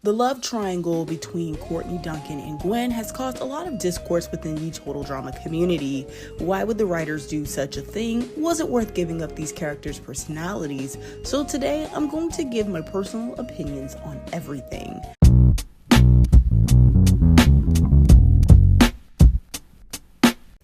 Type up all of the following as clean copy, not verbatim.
The love triangle between Courtney, Duncan, and Gwen has caused a lot of discourse within the total drama community. Why would the writers do such a thing? Was it worth giving up these characters' personalities? So today, I'm going to give my personal opinions on everything.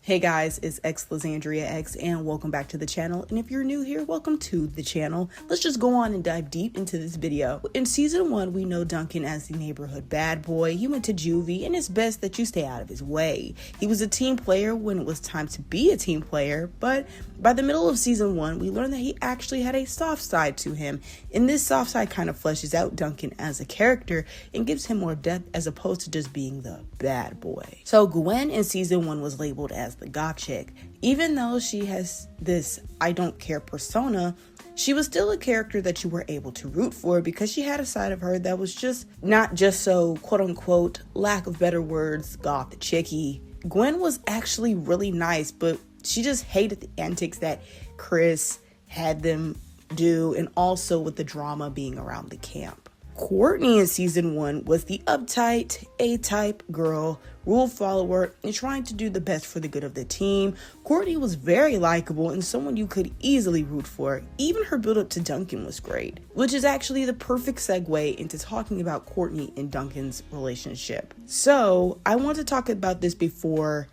Hey guys, it's Lysandria and welcome back to the channel. And if you're new here, welcome to the channel. Let's just go on and dive deep into this video. In season 1, we know Duncan as the neighborhood bad boy. He went to juvie and it's best that you stay out of his way. He was a team player when it was time to be a team player, but by the middle of season 1, we learned that he actually had a soft side to him. And this soft side kind of fleshes out Duncan as a character and gives him more depth as opposed to just being the bad boy. So Gwen in season 1 was labeled as the goth chick. Even though she has this I don't care persona, she was still a character that you were able to root for because she had a side of her that was just not just so quote unquote, lack of better words, goth chicky. Gwen was actually really nice, but she just hated the antics that Chris had them do, and also with the drama being around the camp. Courtney in season 1 was the uptight, A-type girl, rule follower, and trying to do the best for the good of the team. Courtney was very likable and someone you could easily root for. Even her build up to Duncan was great, which is actually the perfect segue into talking about Courtney and Duncan's relationship. So I want to talk about this before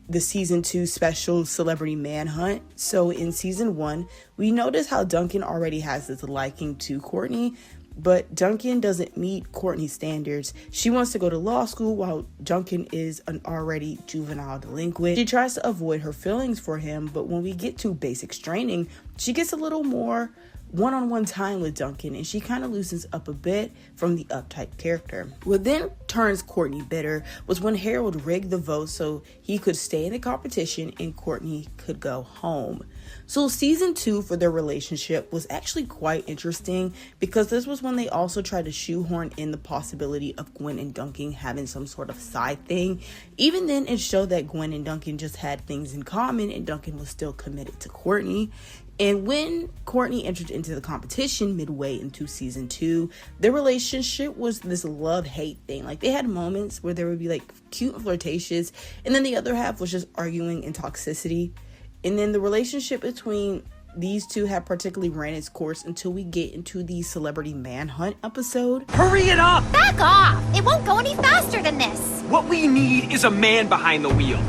the season 2 special celebrity manhunt. So in season 1, we notice how Duncan already has this liking to Courtney, but Duncan doesn't meet Courtney's standards. She wants to go to law school while Duncan is an already juvenile delinquent. She tries to avoid her feelings for him, but when we get to basics training, she gets a little more one-on-one time with Duncan and she kind of loosens up a bit from the uptight character. What then turns Courtney bitter was when Harold rigged the vote so he could stay in the competition and Courtney could go home. So season 2 for their relationship was actually quite interesting because this was when they also tried to shoehorn in the possibility of Gwen and Duncan having some sort of side thing. Even then, it showed that Gwen and Duncan just had things in common and Duncan was still committed to Courtney. And when Courtney entered into the competition midway into season 2, their relationship was this love-hate thing. Like, they had moments where they would be like cute and flirtatious, and then the other half was just arguing and toxicity. And then the relationship between these two had particularly ran its course until we get into the celebrity manhunt episode. Hurry it up! Back off! It won't go any faster than this. What we need is a man behind the wheel.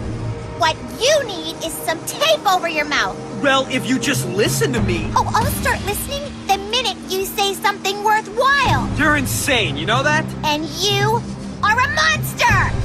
What you need is some tape over your mouth. Well, if you just listen to me. Oh, I'll start listening the minute you say something worthwhile. You're insane, you know that? And you are a monster!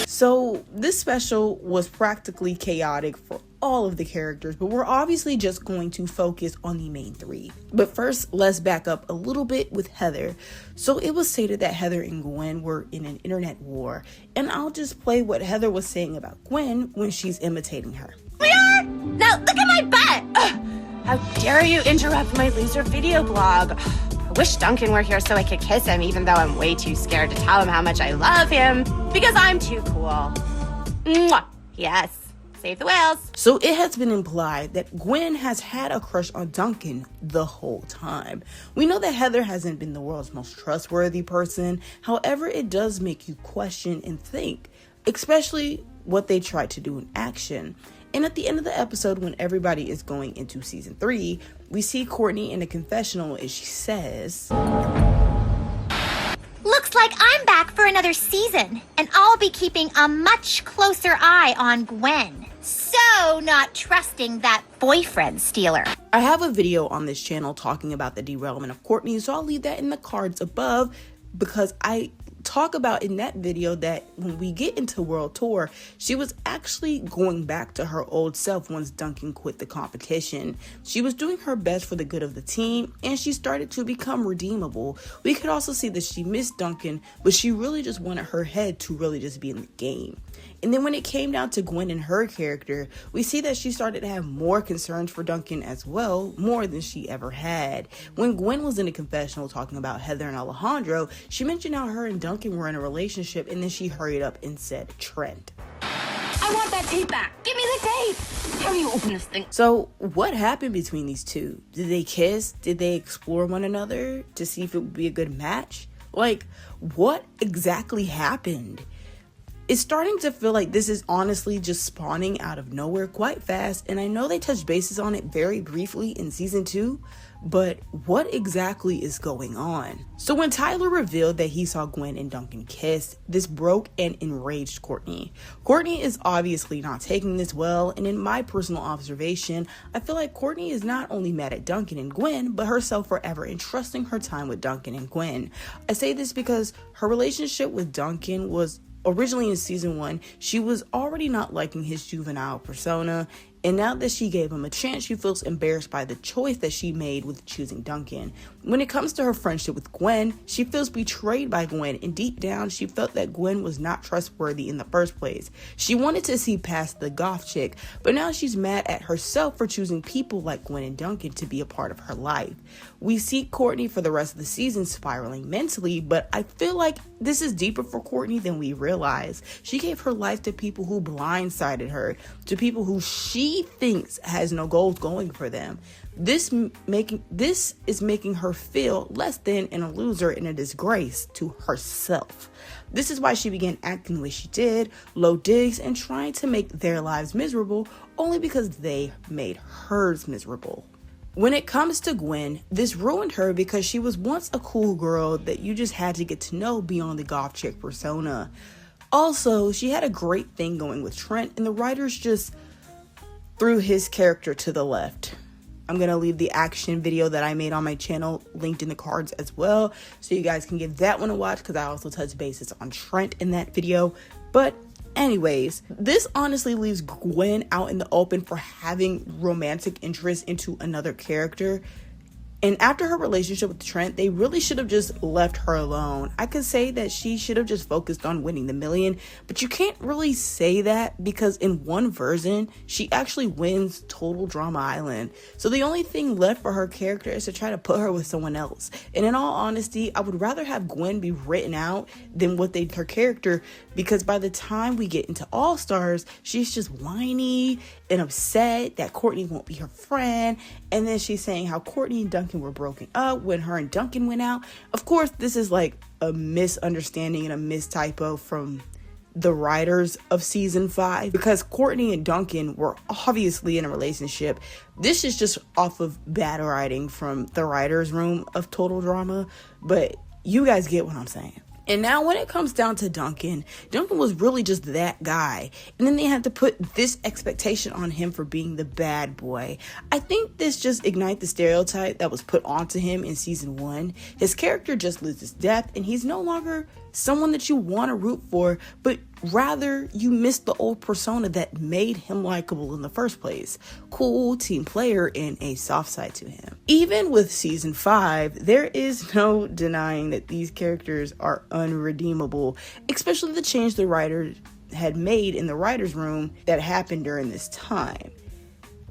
So this special was practically chaotic for all of the characters, but we're obviously just going to focus on the main 3. But first, let's back up a little bit with Heather. So it was stated that Heather and Gwen were in an internet war, and I'll just play what Heather was saying about Gwen when she's imitating her. We are? Now look at my butt! Ugh, how dare you interrupt my loser video blog? I wish Duncan were here so I could kiss him, even though I'm way too scared to tell him how much I love him, because I'm too cool. Mwah. Yes. Save the whales. So it has been implied that Gwen has had a crush on Duncan the whole time. We know that Heather hasn't been the world's most trustworthy person. However, it does make you question and think, especially what they tried to do in action. And at the end of the episode, when everybody is going into season 3, we see Courtney in a confessional and she says, Looks like I'm back for another season, and I'll be keeping a much closer eye on Gwen. So not trusting that boyfriend stealer. I have a video on this channel talking about the derailment of Courtney, so I'll leave that in the cards above because I talk about in that video that when we get into World Tour, she was actually going back to her old self once Duncan quit the competition. She was doing her best for the good of the team and she started to become redeemable. We could also see that she missed Duncan, but she really just wanted her head to really just be in the game. And then when it came down to Gwen and her character, we see that she started to have more concerns for Duncan as well, more than she ever had. When Gwen was in a confessional talking about Heather and Alejandro, she mentioned how her and Duncan were in a relationship, and then she hurried up and said Trent. I I want that tape back. Give me the tape. How do you open this thing? So what happened between these two? Did they kiss? Did they explore one another to see if it would be a good match? Like, what exactly happened? It's starting to feel like this is honestly just spawning out of nowhere quite fast, and I know they touched bases on it very briefly in season 2, but what exactly is going on? So when Tyler revealed that he saw Gwen and Duncan kiss, this broke and enraged Courtney. Courtney is obviously not taking this well, and in my personal observation, I feel like Courtney is not only mad at Duncan and Gwen, but herself forever entrusting her time with Duncan and Gwen. I say this because her relationship with Duncan was originally in season 1, she was already not liking his juvenile persona, and now that she gave him a chance, she feels embarrassed by the choice that she made with choosing Duncan. When it comes to her friendship with Gwen, she feels betrayed by Gwen, and deep down, she felt that Gwen was not trustworthy in the first place. She wanted to see past the goth chick, but now she's mad at herself for choosing people like Gwen and Duncan to be a part of her life. We see Courtney for the rest of the season spiraling mentally, but I feel like this is deeper for Courtney than we realize. She gave her life to people who blindsided her, to people who she thinks has no goals going for them. This is making her feel less than and a loser and a disgrace to herself. This is why she began acting the way she did, low digs, and trying to make their lives miserable only because they made hers miserable. When it comes to Gwen, this ruined her because she was once a cool girl that you just had to get to know beyond the goth chick persona. Also, she had a great thing going with Trent, and the writers just threw his character to the left. I'm going to leave the action video that I made on my channel linked in the cards as well, so you guys can give that one a watch, because I also touched bases on Trent in that video. But anyways, this honestly leaves Gwen out in the open for having romantic interest into another character. And after her relationship with Trent, they really should have just left her alone. I could say that she should have just focused on winning the million, but you can't really say that because in one version, she actually wins Total Drama Island. So the only thing left for her character is to try to put her with someone else. And in all honesty, I would rather have Gwen be written out than what they did her character, because by the time we get into All Stars, she's just whiny and upset that Courtney won't be her friend. And then she's saying how Courtney and Duncan were broken up when her and Duncan went out. Of course, this is like a misunderstanding and a mistypo from the writers of season 5, because Courtney and Duncan were obviously in a relationship. This is just off of bad writing from the writers' room of Total Drama, but you guys get what I'm saying. And now when it comes down to Duncan was really just that guy. And then they had to put this expectation on him for being the bad boy. I think this just ignites the stereotype that was put onto him in season 1. His character just loses depth, and he's no longer someone that you want to root for, but rather you miss the old persona that made him likable in the first place. Cool team player and a soft side to him. Even with season 5, there is no denying that these characters are unredeemable, especially the change the writers had made in the writers' room that happened during this time.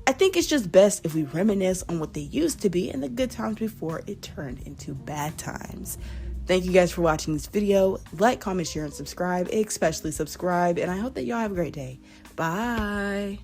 I think it's just best if we reminisce on what they used to be and the good times before it turned into bad times. Thank you guys for watching this video. Like, comment, share, and subscribe, especially subscribe. And I hope that y'all have a great day. Bye.